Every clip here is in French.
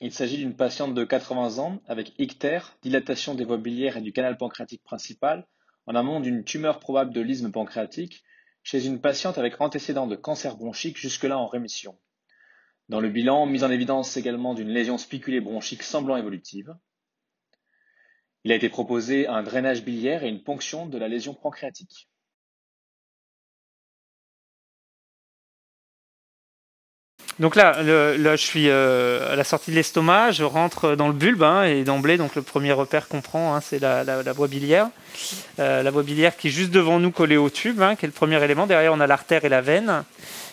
Il s'agit d'une patiente de 80 ans avec ictère, dilatation des voies biliaires et du canal pancréatique principal, en amont d'une tumeur probable de l'isthme pancréatique, chez une patiente avec antécédent de cancer bronchique jusque-là en rémission. Dans le bilan, mise en évidence également d'une lésion spiculée bronchique semblant évolutive. Il a été proposé un drainage biliaire et une ponction de la lésion pancréatique. Donc là, je suis à la sortie de l'estomac, je rentre dans le bulbe et d'emblée, donc le premier repère qu'on prend, c'est la voie biliaire. La voie biliaire qui est juste devant nous collée au tube, qui est le premier élément. Derrière, on a l'artère et la veine.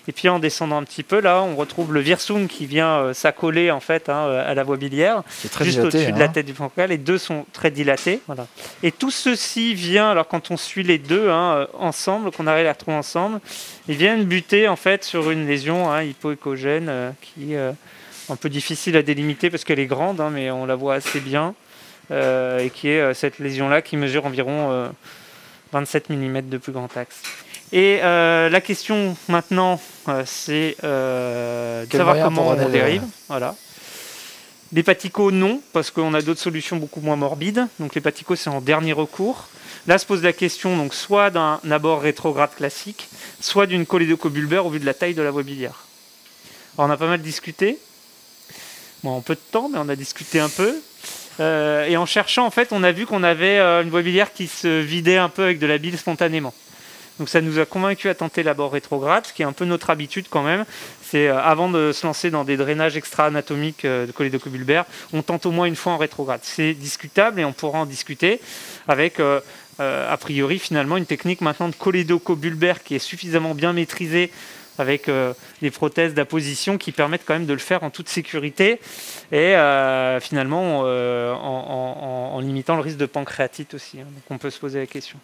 Et puis en descendant un petit peu, là, on retrouve le virsum qui vient s'accoler en fait à la voie biliaire, juste au-dessus de la tête du pancréas. Les deux sont très dilatés. Voilà. Et tout ceci vient, alors quand on suit les deux ensemble, qu'on arrive à les retrouver ensemble, ils viennent buter en fait sur une lésion hypoécogène qui est un peu difficile à délimiter parce qu'elle est grande, mais on la voit assez bien. Et qui est cette lésion-là qui mesure environ 27 mm de plus grand axe. Et la question maintenant, c'est de savoir comment on dérive. Voilà. L'hépatico, non, parce qu'on a d'autres solutions beaucoup moins morbides. Donc l'hépatico, c'est en dernier recours. Là se pose la question donc, soit d'un abord rétrograde classique, soit d'une cholédocobulbaire au vu de la taille de la voie biliaire. Alors on a pas mal discuté. Bon, en peu de temps, mais on a discuté un peu. Et en cherchant, en fait, on a vu qu'on avait une voie biliaire qui se vidait un peu avec de la bile spontanément. Donc ça nous a convaincus à tenter l'abord rétrograde, ce qui est un peu notre habitude quand même. C'est avant de se lancer dans des drainages extra-anatomiques de cholédocobulbaire, on tente au moins une fois en rétrograde. C'est discutable et on pourra en discuter avec, a priori, finalement, une technique maintenant de cholédocobulbaire qui est suffisamment bien maîtrisée avec des prothèses d'apposition qui permettent quand même de le faire en toute sécurité et finalement en limitant le risque de pancréatite aussi. Donc on peut se poser la question.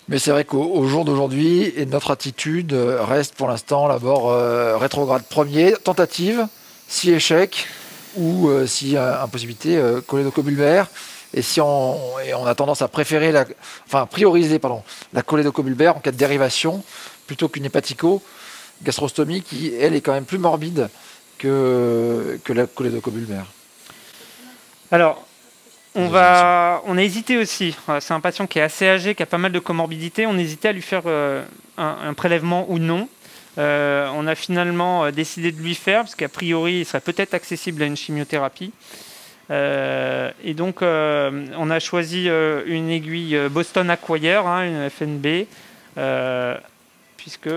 Mais c'est vrai qu'au jour d'aujourd'hui, notre attitude reste pour l'instant l'abord rétrograde premier, tentative, si échec ou si impossibilité, cholédocobulbaire. Et si on a tendance à préférer prioriser la cholédocobulbaire en cas de dérivation plutôt qu'une hépatico gastrostomie qui, elle, est quand même plus morbide que la cholédocobulbaire. Alors, on a hésité aussi. C'est un patient qui est assez âgé, qui a pas mal de comorbidités. On hésitait à lui faire un prélèvement ou non. On a finalement décidé de lui faire, parce qu'a priori, il serait peut-être accessible à une chimiothérapie. Et donc, on a choisi une aiguille Boston Acquire, une FNB, puisque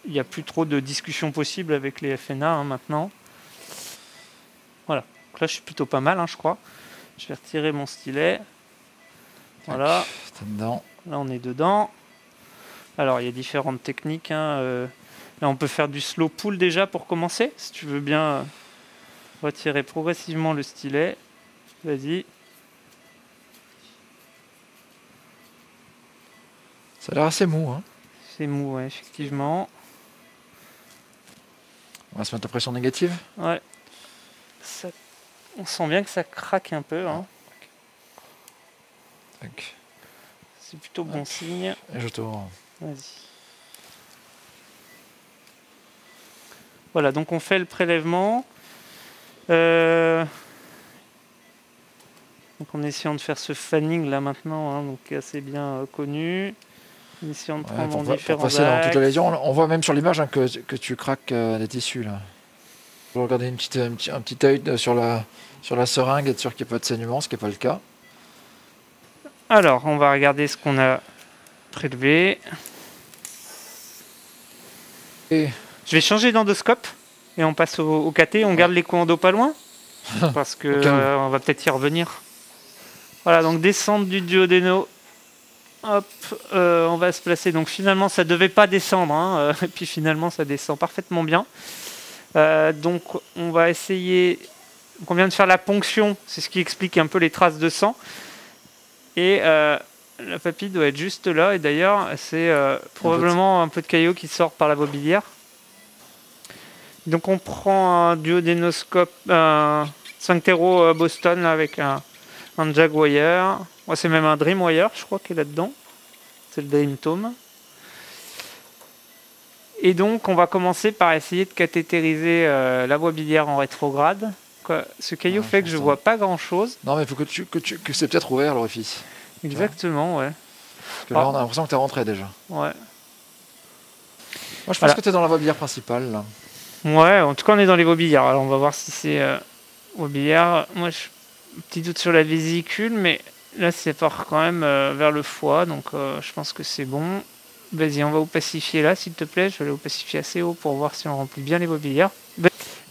il n'y a plus trop de discussions possibles avec les FNA maintenant. Voilà. Donc là, je suis plutôt pas mal, je crois. Je vais retirer mon stylet. Voilà. Là, on est dedans. Alors, il y a différentes techniques. Là, on peut faire du slow pull déjà pour commencer. Si tu veux bien retirer progressivement le stylet. Vas-y. Ça a l'air assez mou. C'est mou, ouais, effectivement. On va se mettre à pression négative. Ouais. On sent bien que ça craque un peu. C'est plutôt bon signe. Et je tourne. Vas-y. Voilà, donc on fait le prélèvement. Donc en essayant de faire ce fanning là maintenant, donc assez bien connu. En essayant de prendre en différents passer dans toute la lésion. On voit même sur l'image que tu craques les tissus là. Je vais regarder un petit œil sur la seringue et être sûr qu'il n'y a pas de saignement, ce qui n'est pas le cas. Alors, on va regarder ce qu'on a prélevé. Je vais changer d'endoscope et on passe au KT. On garde l'écho-endo pas loin parce que on va peut-être y revenir. Voilà, donc descente du duodéno. Hop, on va se placer. Donc finalement, ça ne devait pas descendre. Et puis finalement, ça descend parfaitement bien. Donc on va essayer. Donc, on vient de faire la ponction. C'est ce qui explique un peu les traces de sang. Et la papille doit être juste là. Et d'ailleurs, c'est probablement un peu de caillot qui sort par la voie biliaire. Donc on prend un duodénoscope, un sphinctéro Boston là, avec un Jaguar. Ouais, c'est même un Dreamwire, je crois, qui est là-dedans. C'est le Dream Tome. Et donc, on va commencer par essayer de cathétériser la voie biliaire en rétrograde. Ce caillot fait que je vois pas grand-chose. Non, mais il faut que c'est peut-être ouvert l'orifice. Exactement, ouais. Parce que là, on a l'impression que tu es rentré déjà. Ouais. Moi, je pense que tu es dans la voie biliaire principale. Là. Ouais, en tout cas, on est dans les voies biliaires. Alors, on va voir si c'est voie biliaire. Moi, petit doute sur la vésicule, mais là, ça part quand même vers le foie. Donc, je pense que c'est bon. Vas-y, on va opacifier là, s'il te plaît. Je vais aller opacifier assez haut pour voir si on remplit bien les voies biliaires.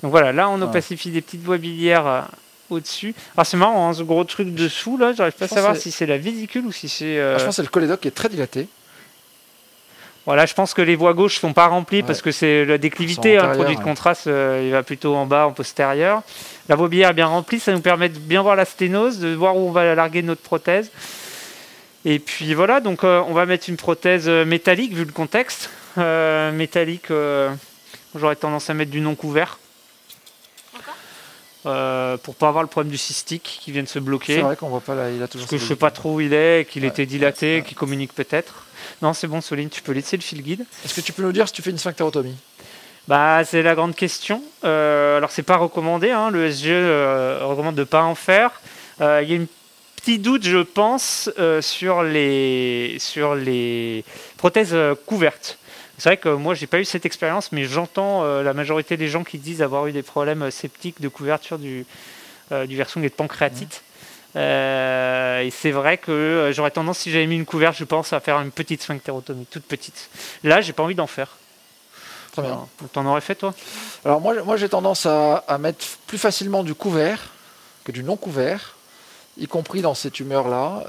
Donc voilà, là, on opacifie des petites voies biliaires au-dessus. Alors, c'est marrant, hein, ce gros truc dessous, là, j'arrive pas à savoir si c'est la vésicule ou si c'est... Je pense que c'est le cholédoque qui est très dilaté. Voilà, je pense que les voies gauches sont pas remplies parce que c'est la déclivité, le produit de contraste, il va plutôt en bas, en postérieur. La voie biliaire est bien remplie, ça nous permet de bien voir la sténose, de voir où on va larguer notre prothèse. Et puis voilà, donc on va mettre une prothèse métallique vu le contexte. Métallique, j'aurais tendance à mettre du non couvert. Pour pas avoir le problème du cystique qui vient de se bloquer. C'est vrai qu'on voit pas là, il a toujours. Parce que je sais pas trop où il est, qu'il était dilaté, qu'il communique peut-être. Non, c'est bon, Soline, tu peux laisser le fil guide. Est-ce que tu peux nous dire si tu fais une sphinctérotomie? Bah, c'est la grande question. Alors, c'est pas recommandé, hein, le SGE recommande de pas en faire. Il y a un petit doute, je pense, sur les prothèses couvertes. C'est vrai que moi, j'ai pas eu cette expérience, mais j'entends la majorité des gens qui disent avoir eu des problèmes septiques de couverture du versung et de pancréatite. Et c'est vrai que j'aurais tendance, si j'avais mis une couverte, je pense, à faire une petite sphinctérotomie, toute petite. Là, j'ai pas envie d'en faire. Très bien. T'en aurais fait, toi? Alors moi j'ai tendance à mettre plus facilement du couvert que du non couvert, y compris dans ces tumeurs-là,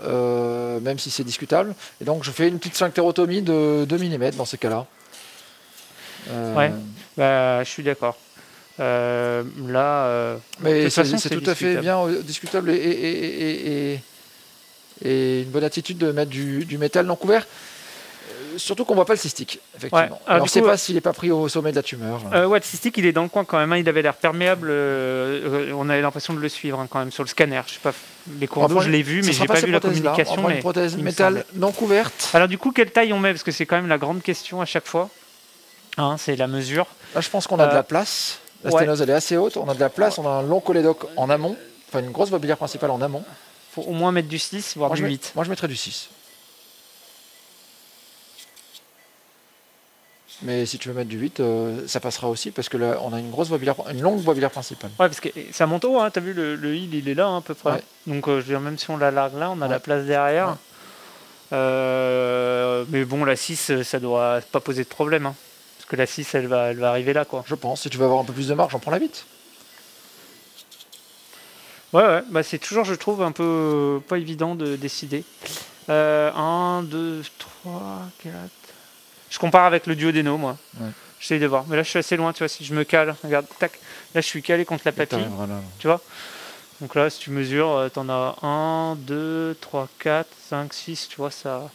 même si c'est discutable. Et donc je fais une petite sphinctérotomie de 2 mm dans ces cas-là. Ouais, bah, je suis d'accord. Là, mais c'est tout à fait bien discutable et une bonne attitude de mettre du métal non couvert. Surtout qu'on ne voit pas le cystique, effectivement. Ouais. Alors, on ne sait pas s'il n'est pas pris au sommet de la tumeur. Ouais, le cystique, il est dans le coin quand même. Hein. Il avait l'air perméable. On avait l'impression de le suivre quand même sur le scanner. Je sais pas, les cours d'eau, je l'ai vu, mais je n'ai pas vu la communication. On prend une prothèse métal non couverte. Alors du coup, quelle taille on met? Parce que c'est quand même la grande question à chaque fois. Hein, c'est la mesure. Là, je pense qu'on a de la place. La sténose, elle est assez haute. On a de la place. On a un long cholédoque en amont. Enfin, une grosse voie biliaire principale en amont. Il faut au moins mettre du 6, voire du 8. Moi, je mettrais du 6. Mais si tu veux mettre du 8, ça passera aussi parce que là, on a une longue voie biliaire principale. Ouais, parce que ça monte haut, hein, tu as vu, le hill, il est là hein, à peu près. Ouais. Donc, je veux dire, même si on la largue là, on a la place derrière. Ouais. Mais bon, la 6, ça ne doit pas poser de problème. Hein, parce que la 6, elle va arriver là, quoi. Je pense. Si tu veux avoir un peu plus de marge, j'en prends la 8. Ouais, bah, c'est toujours, je trouve, un peu pas évident de décider. 1, 2, 3, 4... Je compare avec le duodéno, moi. Ouais. J'essaie de voir. Mais là, je suis assez loin, tu vois. Si je me cale, regarde, tac. Là, je suis calé contre la papille. Tu vois. Donc là, si tu mesures, tu en as 1, 2, 3, 4, 5, 6. Tu vois, ça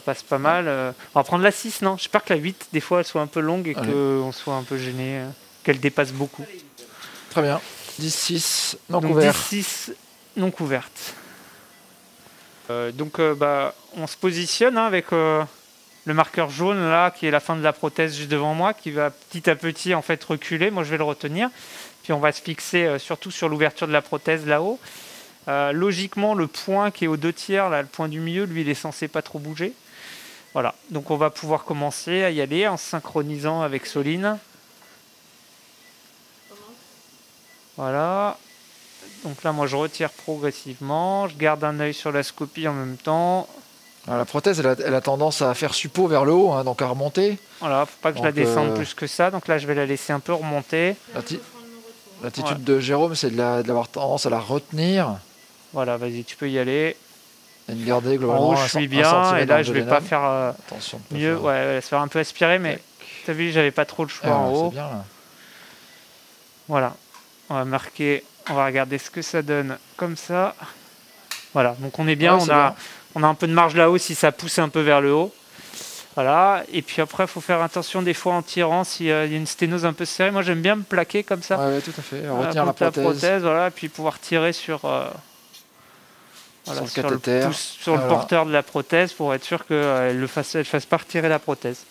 passe pas mal. On va prendre la 6, non? J'espère que la 8, des fois, elle soit un peu longue et qu'on soit un peu gêné. Qu'elle dépasse beaucoup. Très bien. 10, 6, non couvert. 10, 6, non couverte. Donc, on se positionne hein, avec... le marqueur jaune là qui est la fin de la prothèse juste devant moi qui va petit à petit en fait reculer. Moi je vais le retenir puis on va se fixer surtout sur l'ouverture de la prothèse là-haut. Logiquement le point qui est aux 2/3 là, le point du milieu, lui il est censé pas trop bouger. Voilà, donc on va pouvoir commencer à y aller en synchronisant avec Soline. Voilà, donc là moi je retire progressivement, je garde un œil sur la scopie en même temps. Alors, la prothèse, elle a tendance à faire suppôt vers le haut, hein, donc à remonter. Voilà, faut pas que je la descende plus que ça. Donc là, je vais la laisser un peu remonter. L'attitude de Jérôme, c'est d'avoir tendance à la retenir. Voilà, vas-y, tu peux y aller. Et de garder globalement en haut, je suis bien. Et là, je vais pas faire mieux. Ouais, elle va se faire un peu aspirer, mais tu as vu, j'avais pas trop le choix en haut. Bien, là. Voilà, on va marquer, on va regarder ce que ça donne comme ça. Voilà, donc on est bien, on a un peu de marge là-haut si ça pousse un peu vers le haut. Voilà, et puis après, il faut faire attention des fois en tirant s'il y a une sténose un peu serrée. Moi, j'aime bien me plaquer comme ça. Oui, tout à fait. Retenir la prothèse. Voilà, et puis pouvoir tirer sur, le cathéter. Sur le porteur de la prothèse pour être sûr qu'elle ne fasse pas retirer la prothèse.